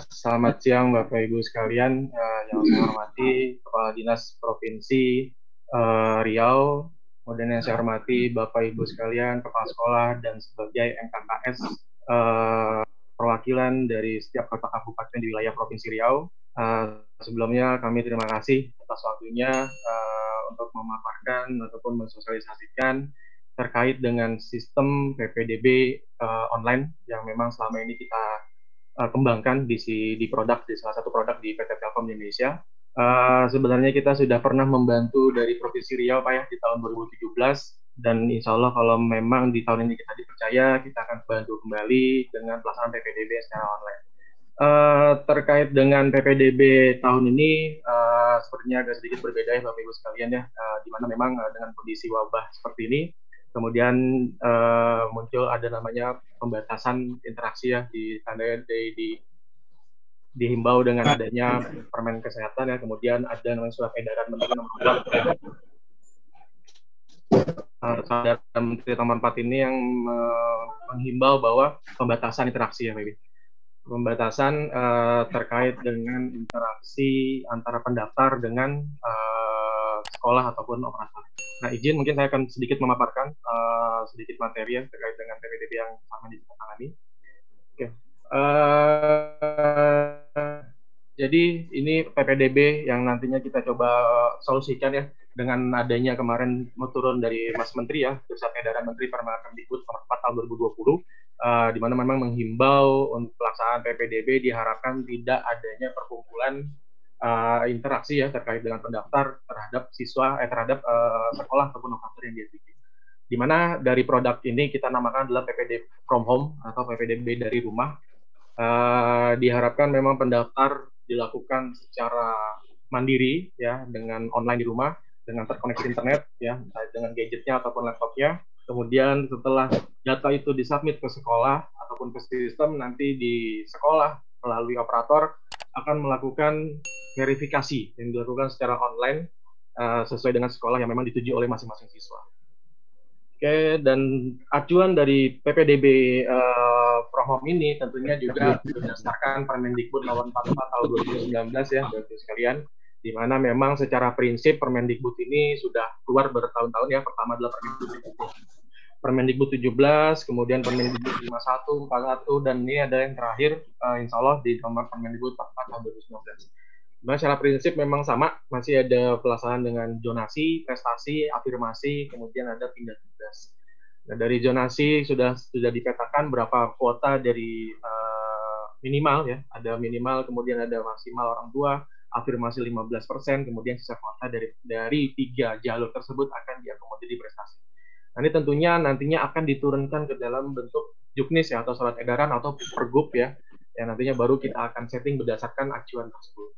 Selamat siang Bapak Ibu sekalian, yang saya hormati Kepala Dinas Provinsi Riau, kemudian yang saya hormati Bapak Ibu sekalian, Kepala Sekolah dan sebagai MKKS perwakilan dari setiap kota kabupaten di wilayah Provinsi Riau. Sebelumnya kami terima kasih atas waktunya untuk memaparkan ataupun mensosialisasikan terkait dengan sistem PPDB online yang memang selama ini kita kembangkan di produk, di salah satu produk di PT Telkom Indonesia. Sebenarnya kita sudah pernah membantu dari Provinsi Riau Pak ya di tahun 2017, dan insya Allah kalau memang di tahun ini kita dipercaya, kita akan bantu kembali dengan pelaksanaan PPDB secara online. Terkait dengan PPDB tahun ini, sepertinya agak sedikit berbeda ya Bapak Ibu sekalian ya, di mana memang dengan kondisi wabah seperti ini, kemudian muncul ada namanya pembatasan interaksi ya, dihimbau dengan adanya Permen Kesehatan ya, kemudian ada namanya surat edaran Menteri nomor 4 ini yang menghimbau bahwa pembatasan interaksi ya, Bapak. Pembatasan terkait dengan interaksi antara pendaftar dengan sekolah ataupun operator. Nah, izin mungkin saya akan sedikit memaparkan sedikit materi ya terkait dengan PPDB yang sama ditangani. Oke. Jadi ini PPDB yang nantinya kita coba solusikan ya dengan adanya kemarin turun dari Mas Menteri ya, Surat Edaran Menteri Permendikbud nomor 4 tahun 2020, di mana memang menghimbau untuk pelaksanaan PPDB diharapkan tidak adanya perkumpulan interaksi ya terkait dengan pendaftar terhadap siswa terhadap sekolah ataupun operator yang diikuti. Di mana dari produk ini kita namakan adalah PPDB from home atau PPDB dari rumah. Diharapkan memang pendaftar dilakukan secara mandiri ya dengan online di rumah dengan terkoneksi internet ya dengan gadgetnya ataupun laptopnya. Kemudian setelah data itu disubmit ke sekolah ataupun ke sistem, nanti di sekolah melalui operator akan melakukan verifikasi yang dilakukan secara online sesuai dengan sekolah yang memang dituju oleh masing-masing siswa. Oke, dan acuan dari PPDB from home ini tentunya juga berdasarkan Permendikbud nomor 44 tahun 2019 ya, Bapak sekalian, di mana memang secara prinsip Permendikbud ini sudah keluar bertahun-tahun ya. Pertama adalah Permendikbud 17, kemudian Permendikbud 51, 41, dan ini ada yang terakhir, insya Allah di nomor Permendikbud 44 tahun 2019. Nah, secara prinsip memang sama, masih ada pelaksanaan dengan zonasi, prestasi, afirmasi, kemudian ada pindah tugas. Nah, dari zonasi sudah dipetakan berapa kuota dari minimal ya, ada minimal, kemudian ada maksimal orang tua, afirmasi 15%, kemudian sisa kuota dari 3 jalur tersebut akan diakomodir di prestasi. Nah, ini tentunya nantinya akan diturunkan ke dalam bentuk juknis ya, atau surat edaran atau pergub ya, yang nantinya baru kita akan setting berdasarkan acuan tersebut.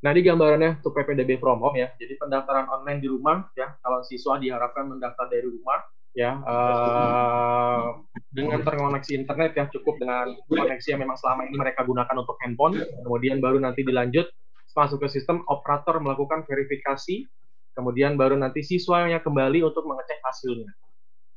Nah, ini gambarannya untuk PPDB from home ya. Jadi pendaftaran online di rumah ya. Kalau siswa diharapkan mendaftar dari rumah ya, dengan terkoneksi internet ya, cukup dengan koneksi yang memang selama ini mereka gunakan untuk handphone. Kemudian baru nanti dilanjut masuk ke sistem, operator melakukan verifikasi, kemudian baru nanti siswanya kembali untuk mengecek hasilnya.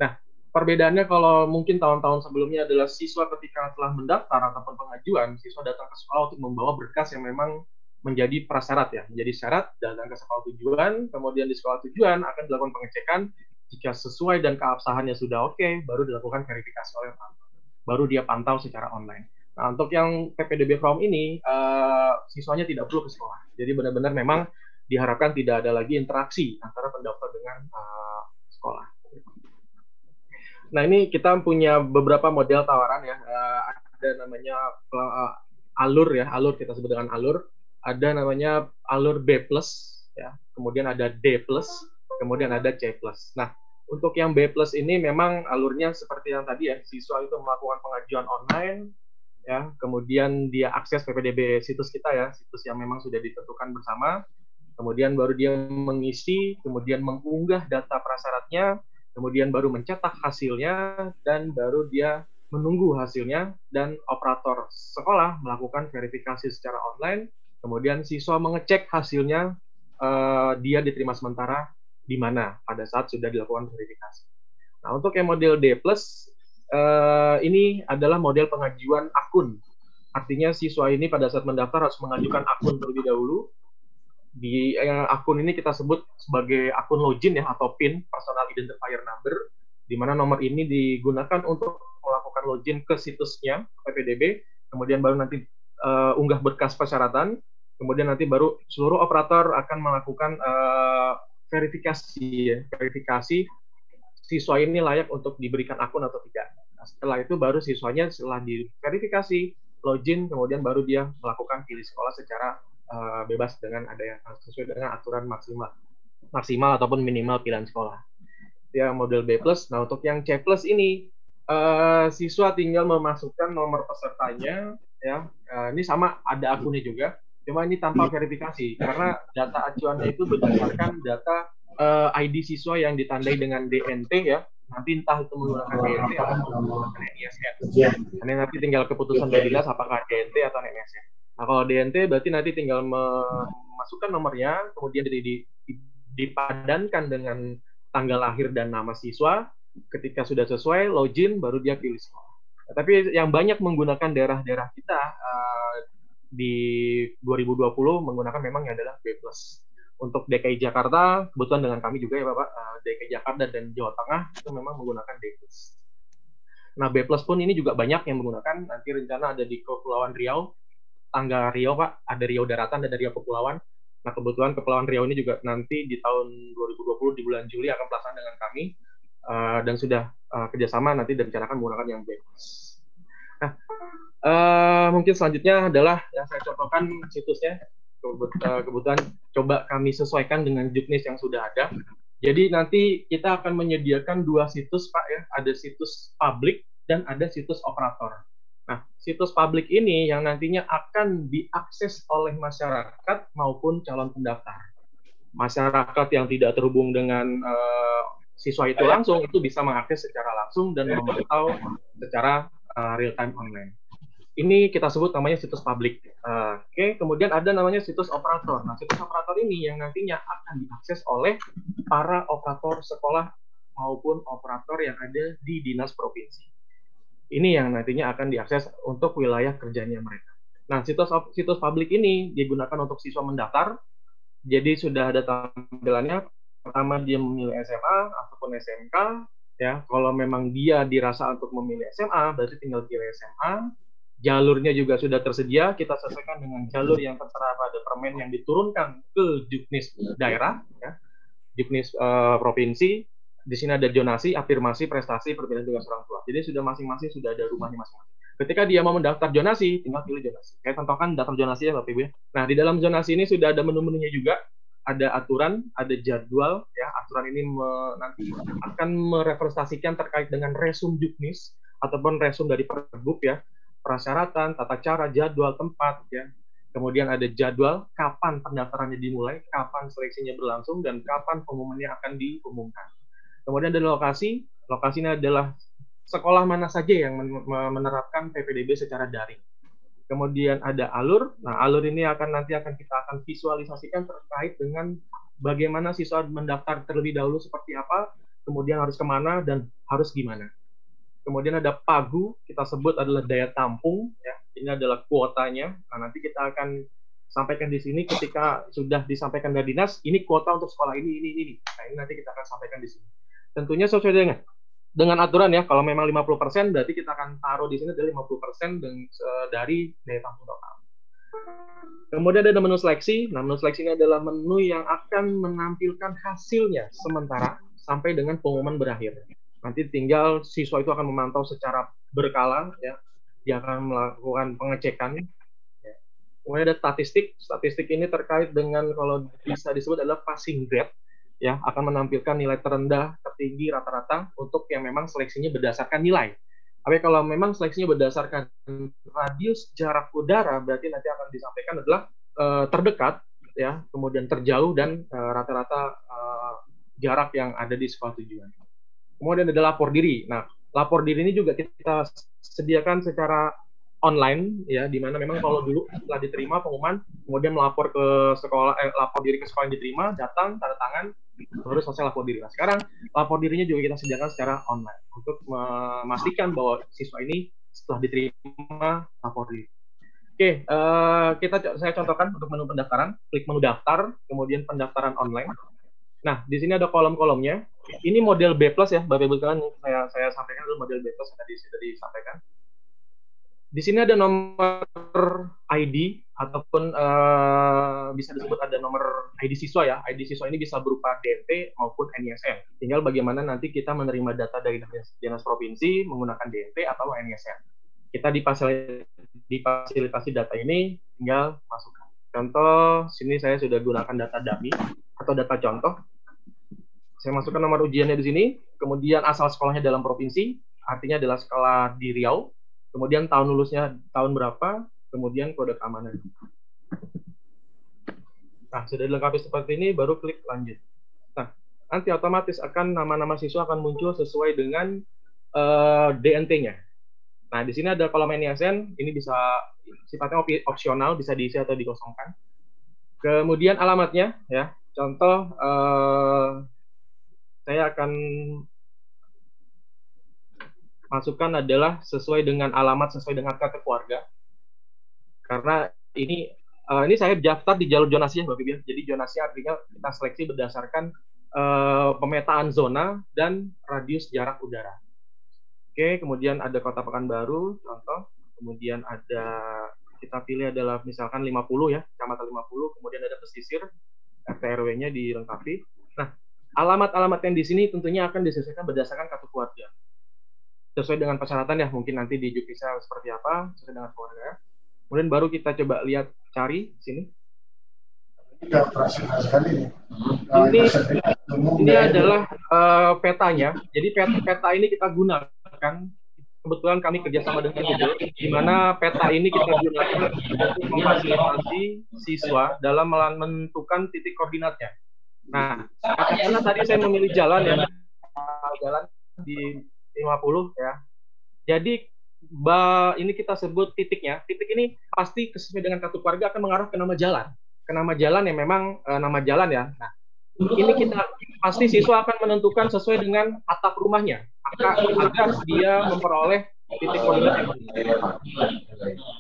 Nah, perbedaannya kalau mungkin tahun-tahun sebelumnya adalah siswa ketika telah mendaftar ataupun pengajuan, siswa datang ke sekolah untuk membawa berkas yang memang menjadi prasyarat ya, menjadi syarat datang ke sekolah tujuan, kemudian di sekolah tujuan akan dilakukan pengecekan, jika sesuai dan keabsahannya sudah oke, baru dilakukan verifikasi oleh pantau, baru dia pantau secara online. Nah, untuk yang PPDB from ini, siswanya tidak perlu ke sekolah, jadi benar-benar memang diharapkan tidak ada lagi interaksi antara pendaftar dengan sekolah. Nah, ini kita punya beberapa model tawaran ya, ada namanya alur ya, alur kita sebut dengan alur. Ada namanya alur B+, ya, kemudian ada D+, kemudian ada C+. Nah, untuk yang B+ ini memang alurnya seperti yang tadi ya, siswa itu melakukan pengajuan online, ya, kemudian dia akses PPDB situs kita ya, situs yang memang sudah ditentukan bersama, kemudian baru dia mengisi, kemudian mengunggah data prasyaratnya, kemudian baru mencetak hasilnya, dan baru dia menunggu hasilnya, dan operator sekolah melakukan verifikasi secara online. Kemudian siswa mengecek hasilnya, dia diterima sementara di mana pada saat sudah dilakukan verifikasi. Nah, untuk yang model D+, ini adalah model pengajuan akun. Artinya siswa ini pada saat mendaftar harus mengajukan akun terlebih dahulu. Di akun ini kita sebut sebagai akun login ya, atau PIN, Personal Identifier Number, di mana nomor ini digunakan untuk melakukan login ke situsnya PPDB, kemudian baru nanti unggah berkas persyaratan, kemudian nanti baru seluruh operator akan melakukan verifikasi siswa ini layak untuk diberikan akun atau tidak. Nah, setelah itu baru siswanya setelah diverifikasi, login, kemudian baru dia melakukan pilih sekolah secara bebas dengan ada yang sesuai dengan aturan maksimal ataupun minimal pilihan sekolah. Ya, model B+. Nah, untuk yang C+ ini siswa tinggal memasukkan nomor pesertanya ya. Ini sama ada akunnya juga, cuma ini tanpa verifikasi karena data acuannya itu berdasarkan data ID siswa yang ditandai dengan DNT ya. Nanti entah itu menggunakan DNT atau menggunakan NISN. Ini nanti tinggal keputusan dari dinas apakah DNT atau NISN. Nah, kalau DNT berarti nanti tinggal memasukkan nomornya, kemudian dipadankan dengan tanggal lahir dan nama siswa. Ketika sudah sesuai, login, baru dia pilih sekolah. Nah, tapi yang banyak menggunakan daerah-daerah kita di 2020 menggunakan memang yang adalah B+. Untuk DKI Jakarta, kebetulan dengan kami juga ya Bapak, DKI Jakarta dan Jawa Tengah itu memang menggunakan D+. Nah, B+ pun ini juga banyak yang menggunakan, nanti rencana ada di Kepulauan Riau, tangga Riau Pak, ada Riau Daratan, ada Riau Kepulauan. Nah, kebetulan Kepulauan Riau ini juga nanti di tahun 2020 di bulan Juli akan pelaksanaan dengan kami, dan sudah kerjasama nanti direncanakan menggunakan yang B+. Nah, mungkin selanjutnya adalah yang saya contohkan situsnya. Kebetulan coba kami sesuaikan dengan juknis yang sudah ada. Jadi nanti kita akan menyediakan dua situs Pak ya, ada situs publik dan ada situs operator. Nah, situs publik ini yang nantinya akan diakses oleh masyarakat maupun calon pendaftar. Masyarakat yang tidak terhubung dengan siswa itu langsung, itu bisa mengakses secara langsung dan memantau secara real time online. Ini kita sebut namanya situs publik. Oke, kemudian ada namanya situs operator. Nah, situs operator ini yang nantinya akan diakses oleh para operator sekolah maupun operator yang ada di dinas provinsi. Ini yang nantinya akan diakses untuk wilayah kerjanya mereka. Nah, situs publik ini digunakan untuk siswa mendaftar. Jadi sudah ada tampilannya. Pertama dia memilih SMA ataupun SMK. Ya, kalau memang dia dirasa untuk memilih SMA, berarti tinggal pilih SMA. Jalurnya juga sudah tersedia, kita sesuaikan dengan jalur yang tertera pada permen yang diturunkan ke juknis daerah, ya. Juknis provinsi. Di sini ada zonasi, afirmasi, prestasi, perbedaan tugas orang tua. Jadi sudah masing-masing sudah ada rumahnya masing-masing. Ketika dia mau mendaftar zonasi, tinggal pilih zonasi. Saya contohkan daftar zonasi ya Bapak Ibu ya. Nah, di dalam zonasi ini sudah ada menu-menunya juga, ada aturan, ada jadwal, ya. Aturan ini nanti akan merepresentasikan terkait dengan resum juknis ataupun resum dari pergub ya. Persyaratan, tata cara, jadwal, tempat, ya. Kemudian ada jadwal, kapan pendaftarannya dimulai, kapan seleksinya berlangsung, dan kapan pengumumannya akan diumumkan. Kemudian ada lokasi, lokasinya adalah sekolah mana saja yang menerapkan PPDB secara daring. Kemudian ada alur, nah alur ini nanti kita akan visualisasikan terkait dengan bagaimana siswa mendaftar terlebih dahulu seperti apa, kemudian harus kemana, dan harus gimana. Kemudian ada pagu, kita sebut adalah daya tampung, ya. Ini adalah kuotanya. Nah, nanti kita akan sampaikan di sini ketika sudah disampaikan dari dinas, ini kuota untuk sekolah ini. Nah, ini nanti kita akan sampaikan di sini. Tentunya sesuai dengan aturan ya, kalau memang 50%, berarti kita akan taruh di sini dari 50% dari daya tampung total. Kemudian ada menu seleksi. Nah, menu seleksi ini adalah menu yang akan menampilkan hasilnya sementara sampai dengan pengumuman berakhir. Nanti tinggal siswa itu akan memantau secara berkala, ya. Dia akan melakukan pengecekan. Ya. Kemudian ada statistik. Statistik ini terkait dengan kalau bisa disebut adalah passing grade, ya, akan menampilkan nilai terendah, tertinggi, rata-rata untuk yang memang seleksinya berdasarkan nilai. Tapi kalau memang seleksinya berdasarkan radius jarak udara, berarti nanti akan disampaikan adalah terdekat, ya, kemudian terjauh dan rata-rata jarak yang ada di sekolah tujuan. Kemudian ada lapor diri. Nah, lapor diri ini juga kita sediakan secara online ya, di mana memang kalau dulu setelah diterima pengumuman kemudian melapor ke sekolah, lapor diri ke sekolah yang diterima, datang tanda tangan, baru selesai lapor diri. Nah, sekarang lapor dirinya juga kita sediakan secara online untuk memastikan bahwa siswa ini setelah diterima lapor diri. Oke, saya contohkan untuk menu pendaftaran, klik menu daftar, kemudian pendaftaran online. Nah, di sini ada kolom-kolomnya. Ini model B+ ya, Bapak Ibu sekalian, saya sampaikan dulu model B+ yang tadi sudah disampaikan. Di sini ada nomor ID ataupun bisa disebut ada nomor ID siswa ya. ID siswa ini bisa berupa DNT maupun NISN. Tinggal bagaimana nanti kita menerima data dari dinas provinsi menggunakan DNT atau NISN. Kita difasilitasi data ini, tinggal masukkan. Contoh, sini saya sudah gunakan data dummy atau data contoh. Saya masukkan nomor ujiannya di sini, kemudian asal sekolahnya dalam provinsi, artinya adalah sekolah di Riau, kemudian tahun lulusnya tahun berapa, kemudian kode keamanan. Nah, sudah dilengkapi seperti ini, baru klik lanjut. Nah, nanti otomatis akan nama-nama siswa akan muncul sesuai dengan DNT-nya. Nah, di sini ada kolom NISN, ini bisa sifatnya opsional, bisa diisi atau dikosongkan. Kemudian alamatnya, ya. Contoh, saya akan masukkan adalah sesuai dengan alamat, sesuai dengan kartu keluarga. Karena ini saya daftar di jalur zonasi ya, Bapak Ibu. Jadi zonasi artinya kita seleksi berdasarkan pemetaan zona dan radius jarak udara. Oke, kemudian ada Kota Pekanbaru, contoh. Kemudian ada, kita pilih adalah misalkan 50 ya, kecamatan 50. Kemudian ada pesisir, RT RW-nya dilengkapi. Nah, alamat-alamat yang di sini tentunya akan disesuaikan berdasarkan kartu keluarga. Sesuai dengan persyaratan ya, mungkin nanti di Juknisal seperti apa, sesuai dengan keluarga. Kemudian baru kita coba lihat, cari sini. Ini adalah petanya. Jadi peta ini kita gunakan. Kebetulan kami kerjasama dengan Google, di mana peta ini kita gunakan untuk memfasilitasi siswa dalam menentukan titik koordinatnya. Nah, katakanlah tadi saya memilih jalan ya, jalan di 50 ya. Jadi ini kita sebut titiknya. Titik ini pasti sesuai dengan kartu keluarga akan mengarah ke nama jalan. Ke nama jalan yang memang nama jalan ya. Nah, ini kita pasti siswa akan menentukan sesuai dengan atap rumahnya agar dia memperoleh titik koordinat yang benar.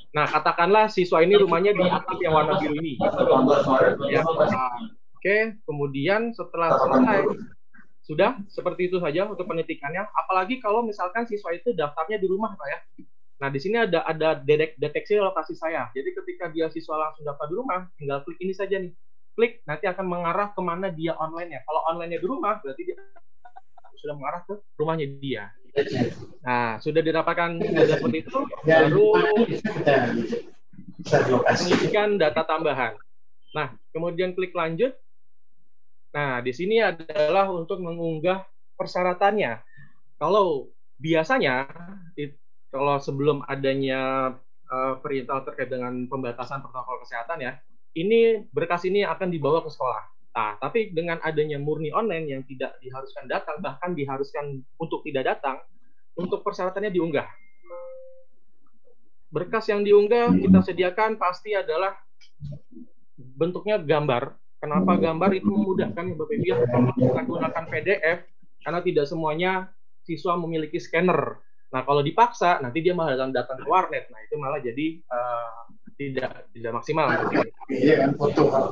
Nah, katakanlah siswa ini rumahnya di atap yang warna biru ini. Ya. Oke, kemudian setelah selesai, sudah seperti itu saja untuk penitikannya. Apalagi kalau misalkan siswa itu daftarnya di rumah, Pak ya. Nah, di sini ada deteksi lokasi saya. Jadi ketika dia siswa langsung daftar di rumah, tinggal klik ini saja nih. Klik, nanti akan mengarah kemana dia online-nya. Kalau online-nya di rumah, berarti dia sudah mengarah ke rumahnya dia. Nah, sudah didapatkan seperti itu, baru mengisikan data tambahan. Nah, kemudian klik lanjut. Nah, di sini adalah untuk mengunggah persyaratannya. Kalau biasanya, kalau sebelum adanya perintah terkait dengan pembatasan protokol kesehatan ya, ini berkas ini akan dibawa ke sekolah. Nah, tapi dengan adanya murni online yang tidak diharuskan datang, bahkan diharuskan untuk tidak datang, untuk persyaratannya diunggah. Berkas yang diunggah kita sediakan pasti adalah bentuknya gambar. Kenapa gambar itu memudahkan ya Bapak Ibu ya, menggunakan PDF karena tidak semuanya siswa memiliki scanner. Nah, kalau dipaksa nanti dia malah datang ke warnet. Nah, itu malah jadi tidak maksimal. Iya kan, foto.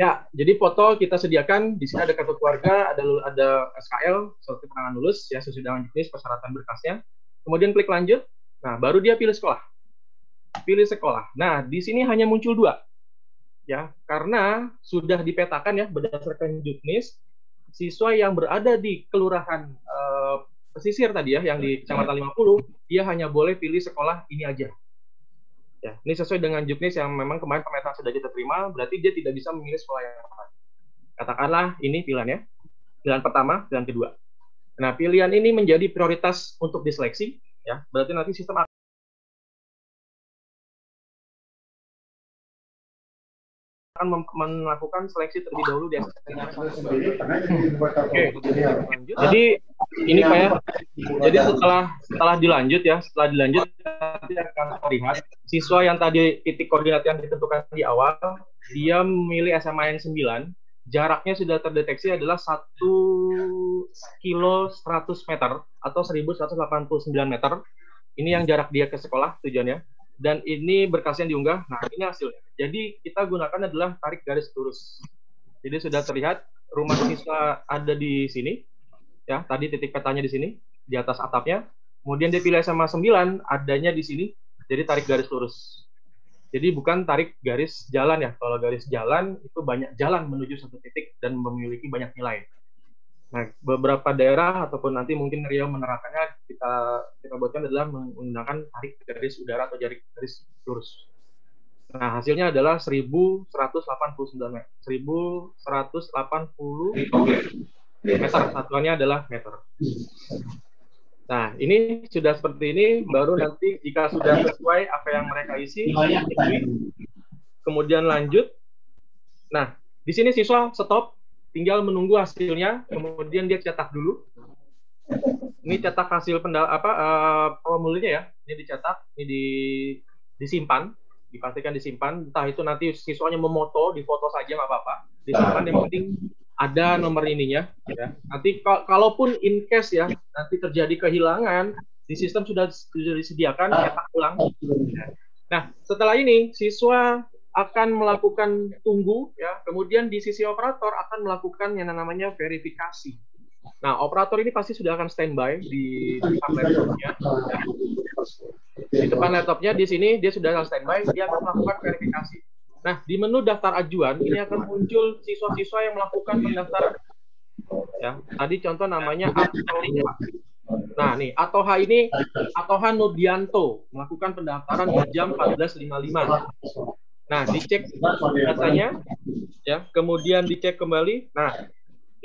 Ya, jadi foto kita sediakan di sini ada kartu keluarga, ada SKL, surat keterangan lulus ya sesuai dengan jenis persyaratan berkasnya. Kemudian klik lanjut. Nah, baru dia pilih sekolah. Pilih sekolah. Nah, di sini hanya muncul 2. Ya, karena sudah dipetakan ya berdasarkan Juknis, siswa yang berada di kelurahan pesisir tadi ya, yang di Kecamatan 50, dia hanya boleh pilih sekolah ini aja. Ya, ini sesuai dengan Juknis yang memang kemarin pemetaan sudah kita terima, berarti dia tidak bisa memilih sekolah yang lain. Katakanlah ini pilihannya, pilihan pertama, pilihan kedua. Nah, pilihan ini menjadi prioritas untuk diseleksi, ya, berarti nanti sistem akan melakukan seleksi terlebih dahulu di SMA. Oke, jadi ini Pak ya. Jadi setelah dilanjut nanti akan terlihat siswa yang tadi titik koordinat yang ditentukan di awal, dia memilih SMA yang 9, jaraknya sudah terdeteksi adalah 1 kilo 100 meter atau 1189 meter. Ini yang jarak dia ke sekolah tujuannya. Dan ini berkasnya diunggah. Nah, ini hasilnya. Jadi kita gunakan adalah tarik garis lurus. Jadi sudah terlihat rumah siswa ada di sini. Ya, tadi titik petanya di sini, di atas atapnya. Kemudian dia pilih SMA 9, adanya di sini. Jadi tarik garis lurus. Jadi bukan tarik garis jalan ya. Kalau garis jalan itu banyak jalan menuju satu titik dan memiliki banyak nilai. Nah, beberapa daerah ataupun nanti mungkin Rio menerapkannya kita buatkan adalah menggunakan tarik garis udara atau garis lurus. Nah, hasilnya adalah 1189 meter. 1180 meter. Satuannya adalah meter. Nah, ini sudah seperti ini, baru nanti jika sudah sesuai apa yang mereka isi, kemudian lanjut. Nah, di sini siswa stop, tinggal menunggu hasilnya, kemudian dia cetak dulu. Ini cetak hasil formulirnya ya. Ini dicetak, ini disimpan, dipastikan disimpan. Entah itu nanti siswanya memoto, difoto saja nggak apa-apa. Disimpan, yang penting ada nomor ininya. Ya. Nanti kalaupun in case ya, nanti terjadi kehilangan, di sistem sudah disediakan cetak ulang. Nah, setelah ini siswa akan melakukan tunggu ya, kemudian di sisi operator akan melakukan yang namanya verifikasi. Nah, operator ini pasti sudah akan standby di depan laptopnya. Ya. Di depan laptopnya di sini dia sudah standby, dia akan melakukan verifikasi. Nah, di menu daftar ajuan ini akan muncul siswa-siswa yang melakukan pendaftaran. Ya, tadi contoh namanya Atoha. Nah, nih Atoha ini Atoha Nudianto melakukan pendaftaran di jam 14.55. Nah, dicek datanya, ya, kemudian dicek kembali. Nah,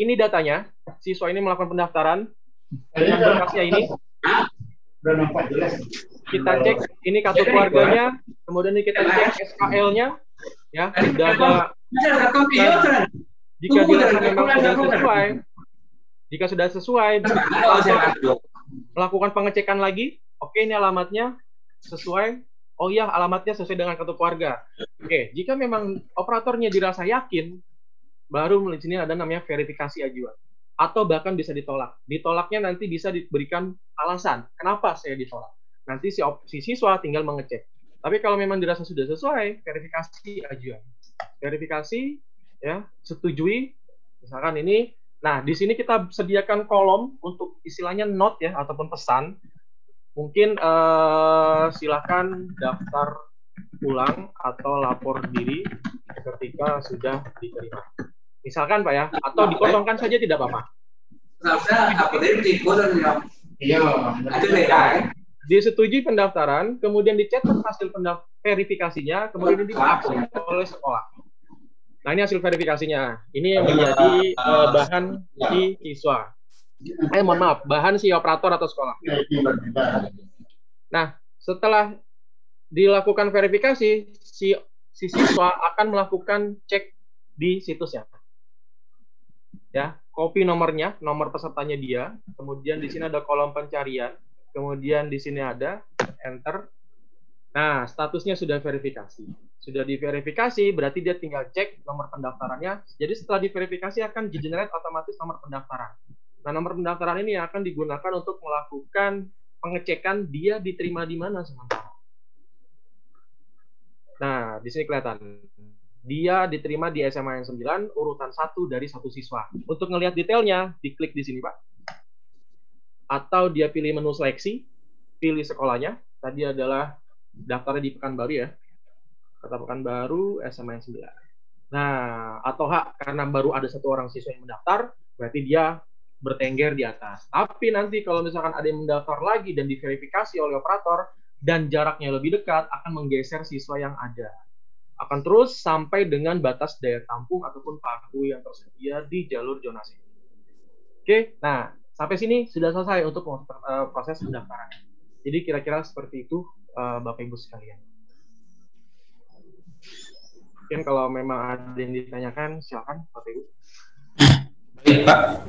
ini datanya, siswa ini melakukan pendaftaran dengan berkasnya ini. Kita cek ini kartu keluarganya, kemudian kita cek SKL-nya, ya, sudah ada. Jika dirasa memang sudah sesuai, jika sudah sesuai, melakukan pengecekan lagi. Oke, ini alamatnya sesuai. Oh iya, alamatnya sesuai dengan kartu keluarga. Oke, jika memang operatornya dirasa yakin, baru di sini ada namanya verifikasi ajuan. Atau bahkan bisa ditolak. Ditolaknya nanti bisa diberikan alasan. Kenapa saya ditolak? Nanti si siswa tinggal mengecek. Tapi kalau memang dirasa sudah sesuai, verifikasi ajuan. Verifikasi, ya, setujui. Misalkan ini. Nah, di sini kita sediakan kolom untuk istilahnya note ya, ataupun pesan. Mungkin silakan daftar ulang atau lapor diri ketika sudah diterima. Misalkan Pak ya, atau dikosongkan saja tidak apa-apa. Disetujui pendaftaran, kemudian dicetak hasil verifikasinya, kemudian diupload oleh sekolah. Nah, ini hasil verifikasinya. Ini yang menjadi bahan si siswa. Mohon maaf, bahan si operator atau sekolah. Nah, setelah dilakukan verifikasi, si siswa akan melakukan cek di situsnya. Ya, copy nomornya, nomor pesertanya dia, kemudian di sini ada kolom pencarian, kemudian di sini ada enter. Nah, statusnya sudah verifikasi. Sudah diverifikasi, berarti dia tinggal cek nomor pendaftarannya. Jadi setelah diverifikasi akan di-generate otomatis nomor pendaftaran. Nah, nomor pendaftaran ini akan digunakan untuk melakukan pengecekan dia diterima di mana sementara. Nah, di sini kelihatan. Dia diterima di SMA yang 9, urutan 1 dari 1 siswa. Untuk ngelihat detailnya, diklik di sini, Pak. Atau dia pilih menu seleksi, pilih sekolahnya. Tadi adalah daftarnya di Pekanbaru ya. Kota Pekanbaru, SMA yang 9. Nah, atau karena baru ada 1 orang siswa yang mendaftar, berarti dia bertengger di atas. Tapi nanti kalau misalkan ada yang mendaftar lagi dan diverifikasi oleh operator dan jaraknya lebih dekat, akan menggeser siswa yang ada. Akan terus sampai dengan batas daya tampung ataupun paku yang tersedia di jalur zonasi. Oke, nah sampai sini sudah selesai untuk proses pendaftaran. Jadi kira-kira seperti itu, Bapak Ibu sekalian. Mungkin kalau memang ada yang ditanyakan, silakan Bapak Ibu. Baik, Pak.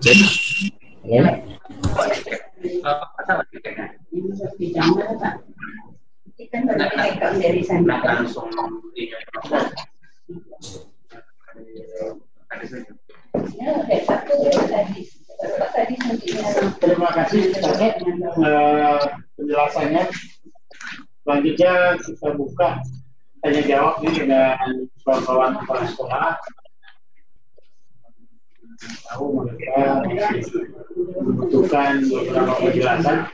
Jadi, terima kasih terkait penjelasannya. Selanjutnya kita buka tanya jawab ini dengan kawan-kawan kepala sekolah. Tahu mereka membutuhkan beberapa penjelasan.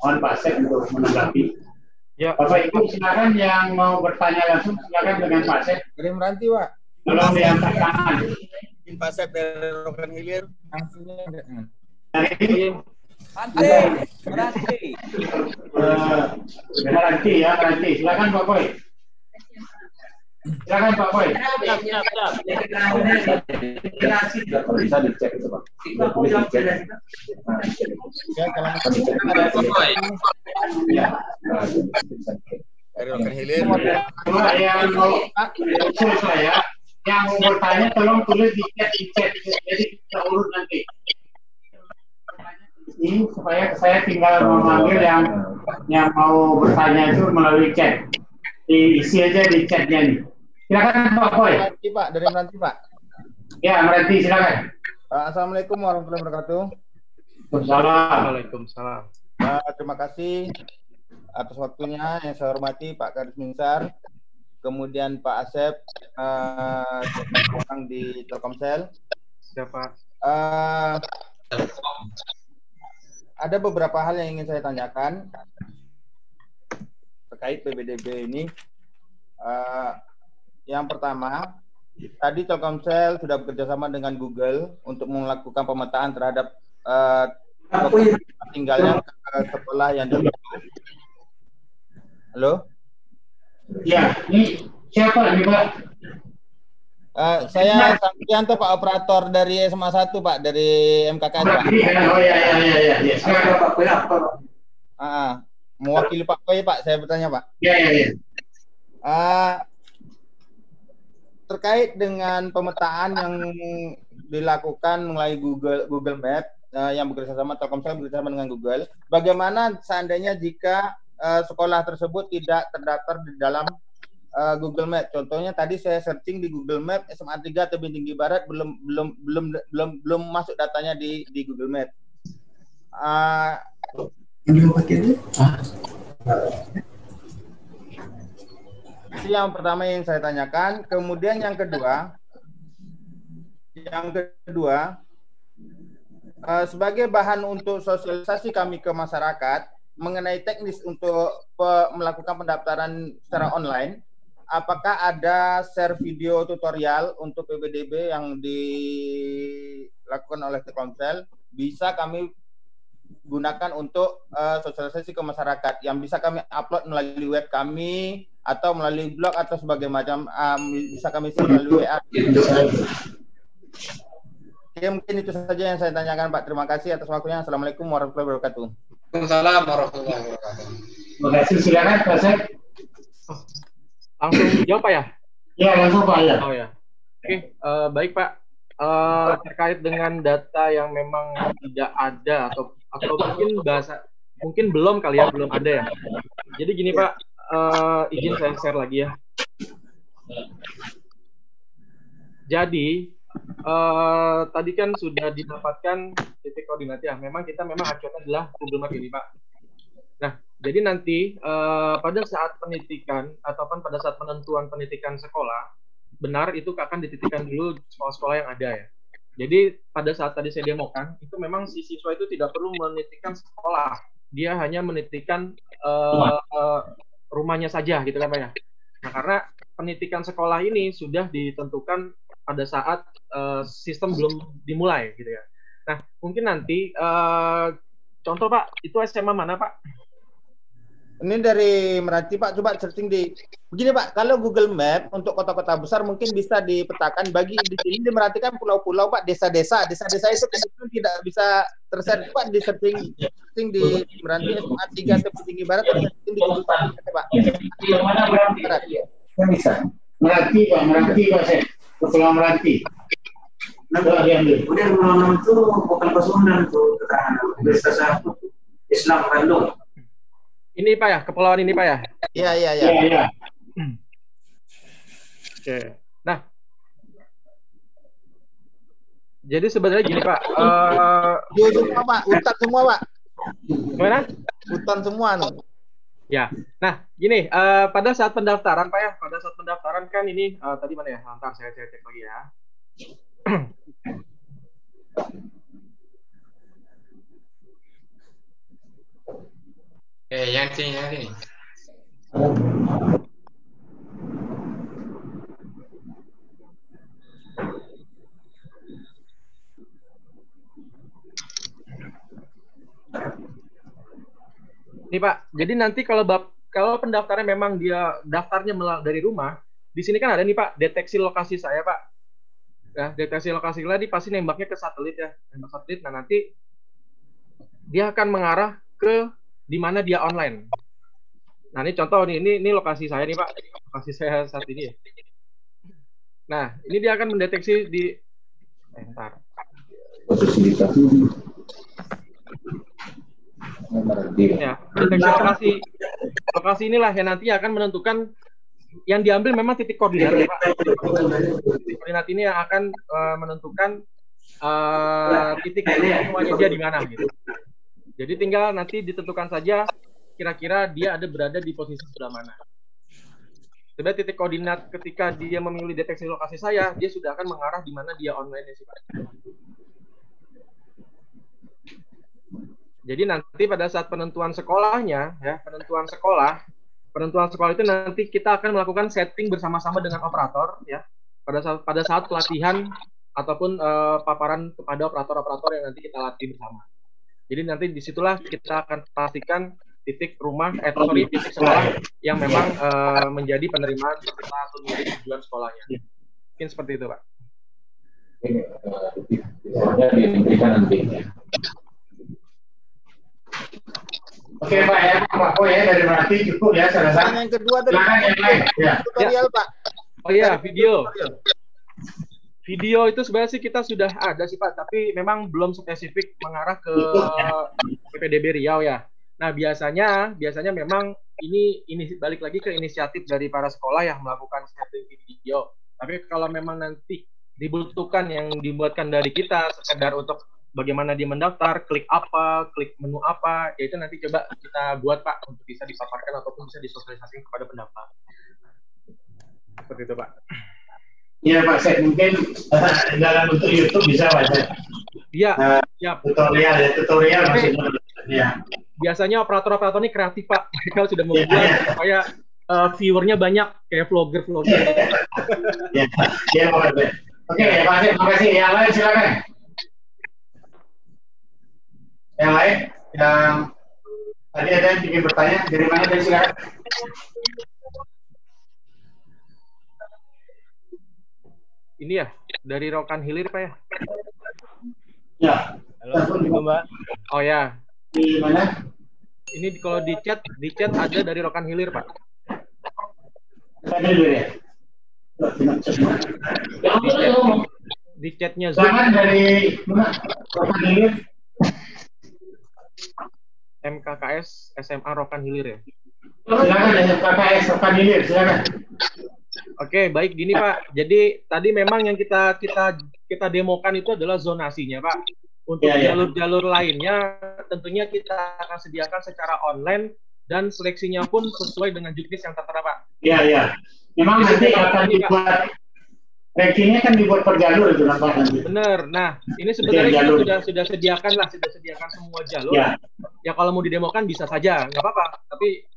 Mohon Pak Sep untuk menanggapi. Ya, Bapak Ibu silakan yang mau bertanya langsung silakan dengan Pak Sep. Kirim ranti, Pak. Tolong diangkat tangan. Pak Sep dari Rokan Hilir. Langsungnya Dari Ranti. Ranti ya, Ranti. Silakan Pak Boy. Silakan Pak Boy. bisa dicek itu, Pak. Ya, kalau Ya. dari Rokan Hilir. Cuma yang mau usul saya, yang mau bertanya tolong tulis di chat, jadi kita urut nanti. Ini supaya saya tinggal memanggil yang mau bertanya itu melalui chat. Diisi aja di chatnya nih. Silakan Pak Boy. Ranti, Pak, dari Ranti, Pak. Ya, Ranti silakan. Assalamualaikum warahmatullahi wabarakatuh. Waalaikumsalam. Waalaikumsalam. Terima kasih atas waktunya yang saya hormati Pak Kadis Minsar, kemudian Pak Asep orang di Telkomsel. Siapa? Ada beberapa hal yang ingin saya tanyakan terkait PPDB ini. Yang pertama, tadi Telkomsel sudah bekerjasama dengan Google untuk melakukan pemetaan terhadap tinggalnya ke sekolah yang di. Halo? Ya, ini siapa nih Pak? Saya Santianto, Pak, operator dari SMA 1, Pak, dari MKKS, Pak. Oh ya. Silakan Pak Boy. Mewakili Pak Boy, Pak, saya bertanya, Pak. Ya. Terkait dengan pemetaan yang dilakukan melalui Google Map yang bekerjasama Telkomsel bekerjasama dengan Google, bagaimana seandainya jika sekolah tersebut tidak terdaftar di dalam Google Map? Contohnya tadi saya searching di Google Map SMA 3 Tebing Tinggi Barat belum masuk datanya di Google Map. Itu yang pertama yang saya tanyakan. Kemudian yang kedua, sebagai bahan untuk sosialisasi kami ke masyarakat mengenai teknis untuk melakukan pendaftaran secara online, apakah ada share video tutorial untuk PPDB yang dilakukan oleh Telkomsel bisa kami gunakan untuk sosialisasi ke masyarakat yang bisa kami upload melalui web kami atau melalui blog atau sebagai macam bisa kami share melalui WA. Oke, mungkin itu saja yang saya tanyakan, Pak. Terima kasih atas waktunya. Assalamualaikum warahmatullahi wabarakatuh. Waalaikumsalam warahmatullahi wabarakatuh. Terima kasih. Silakan Pak Sep. Langsung jawab Pak ya? Ya, langsung Pak ya. Oh ya. Oke, baik Pak. Terkait dengan data yang memang tidak ada atau mungkin belum kali ya, belum ada ya. Jadi gini Pak, izin saya share lagi ya. Jadi tadi kan sudah didapatkan titik koordinat ya. Memang acuannya adalah Google Map ini Pak. Nah, jadi nanti pada saat penitikan ataupun pada saat penentuan penitikan sekolah, benar itu akan dititikkan dulu sekolah-sekolah yang ada ya. Jadi pada saat tadi saya demokan, itu memang si siswa itu tidak perlu menitikkan sekolah. Dia hanya menitikkan rumahnya saja gitu kan Pak ya. Nah, karena penitikan sekolah ini sudah ditentukan pada saat sistem belum dimulai gitu ya. Nah, mungkin nanti contoh Pak, itu SMA mana Pak? Ini dari Meranti Pak, coba searching di begini Pak, kalau Google Map untuk kota-kota besar mungkin bisa dipetakan bagi di sini di Meranti kan pulau-pulau Pak, desa-desa itu kan tidak bisa tersearch Pak di searching di Meranti SMA 3 Tepung Tinggi Barat atau searching di Google Map Pak. Yang mana Meranti? Yang bisa. Meranti Pak, saya. Pulau Meranti. Coba diambil. Kemudian Pulau itu bukan Pasundan tuh keterangan Universitas Islam Bandung. Ini Pak ya, kepulauan ini Pak ya? Iya. Oke. Nah, jadi sebenarnya gini Pak. Semua Pak, hutan semua Pak. Gimana? Hutan semua nih. Ya. Nah, gini, pada saat pendaftaran Pak ya, pada saat pendaftaran kan ini tadi mana ya? Ntar saya cek lagi ya. Yang sini. Nih Pak, jadi nanti kalau pendaftarnya memang dia daftarnya dari rumah, di sini kan ada nih Pak, deteksi lokasi saya Pak. Ya, deteksi lokasi dia pasti nembaknya ke satelit ya, nembak satelit. Nah nanti dia akan mengarah ke di mana dia online. Nah ini contoh nih, ini lokasi saya nih Pak, lokasi saya saat ini ya. Nah ini dia akan mendeteksi di, ntar. Ya, deteksi lokasi inilah yang nanti akan menentukan yang diambil memang titik koordinat ya, Pak. Titik koordinat ini yang akan menentukan titik semuanya dia di mana gitu. Jadi tinggal nanti ditentukan saja kira-kira dia berada di posisi sebelah mana. Sebenarnya titik koordinat ketika dia memilih deteksi lokasi saya, dia sudah akan mengarah di mana dia online-nya sih Pak. Jadi nanti pada saat penentuan sekolahnya, ya penentuan sekolah itu nanti kita akan melakukan setting bersama-sama dengan operator, ya pada saat pelatihan ataupun paparan kepada operator-operator yang nanti kita latih bersama. Jadi nanti disitulah kita akan pastikan titik titik sekolah yang memang menjadi penerimaan peserta atau menjadi tujuan sekolahnya. Mungkin seperti itu, Pak. Diberikan nanti. Oke Pak ya, Pak Po ya dari Meranti cukup ya selesai. Yang kedua tadi yang lain. Ya. Tutorial Pak. Oh iya, video itu sebenarnya sih kita sudah ada sih Pak, tapi memang belum spesifik mengarah ke PPDB Riau ya. Nah biasanya memang ini balik lagi ke inisiatif dari para sekolah yang melakukan setting video. Tapi kalau memang nanti dibutuhkan yang dibuatkan dari kita sekedar untuk bagaimana dia mendaftar, klik menu apa, ya itu nanti coba kita buat Pak untuk bisa dipaparkan ataupun bisa disosialisasikan kepada pendaftar. Seperti itu Pak. Iya Pak, saya mungkin dalam bentuk YouTube bisa Pak. Iya, siap. Tutorial maksudnya. Ya. Biasanya operator-operator ini kreatif Pak, mereka sudah membuat supaya viewernya banyak kayak vlogger. Ya, Pak. Oke, Pak, terima kasih. Yang lain silakan. Yang lain, yang tadi ada yang ingin bertanya, dari mana tadi silakan? Ini ya, dari Rokan Hilir Pak ya? Ya. Halo, Mbak. Oh ya. Di mana? Ini kalau di chat ada dari Rokan Hilir Pak. Rokan Hilir ya? Di chatnya Zoom. Jangan dari mana? Rokan Hilir. MKKS SMA Rokan Hilir ya. Silakan MKKS Rokan Hilir, silakan. Oke, baik gini Pak. Jadi tadi memang yang kita demokan itu adalah zonasinya Pak. Untuk jalur-jalur lainnya tentunya kita akan sediakan secara online dan seleksinya pun sesuai dengan juknis yang tertera Pak. Iya. Memang nanti akan dibuat rankingnya kan dibuat per jalur itu nanti. Bener. Nah, ini sebenarnya kita sudah sediakan semua jalur. Ya kalau mau didemokan bisa saja, nggak apa-apa. Tapi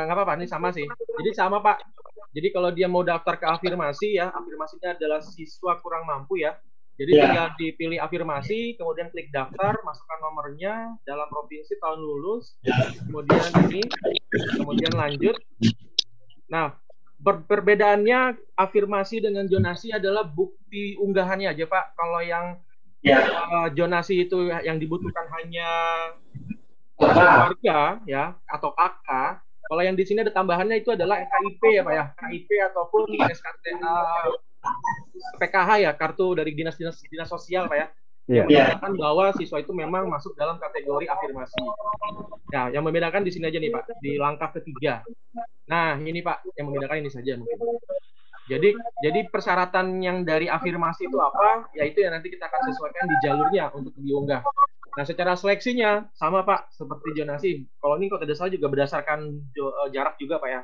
nggak apa-apa, ini sama sih. Jadi sama Pak. Jadi kalau dia mau daftar ke afirmasi ya, afirmasinya adalah siswa kurang mampu ya. Jadi tinggal dipilih afirmasi, kemudian klik daftar, masukkan nomornya, dalam provinsi, tahun lulus, kemudian ini, kemudian lanjut. Nah, perbedaannya afirmasi dengan zonasi adalah bukti unggahannya aja, Pak. Kalau yang zonasi itu yang dibutuhkan hanya keluarga ya atau kakak. Kalau yang di sini ada tambahannya itu adalah KIP ya, Pak ya. KIP ataupun PKH ya, kartu dari dinas sosial, Pak ya. Yang membedakan bahwa siswa itu memang masuk dalam kategori afirmasi. Nah, yang membedakan di sini aja nih, Pak, di langkah ketiga. Nah, ini Pak, yang membedakan ini saja mungkin. Jadi persyaratan yang dari afirmasi itu apa? Yaitu yang nanti kita akan sesuaikan di jalurnya untuk diunggah. Nah, secara seleksinya sama Pak, seperti zonasi. Kalau ini kalau tidak salah juga berdasarkan jarak juga Pak ya.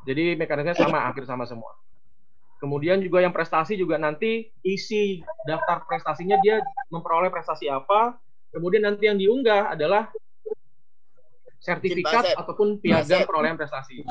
Jadi mekanismenya sama, hampir sama semua. Kemudian juga yang prestasi juga nanti isi daftar prestasinya dia memperoleh prestasi apa. Kemudian nanti yang diunggah adalah sertifikat ataupun piagam perolehan prestasi.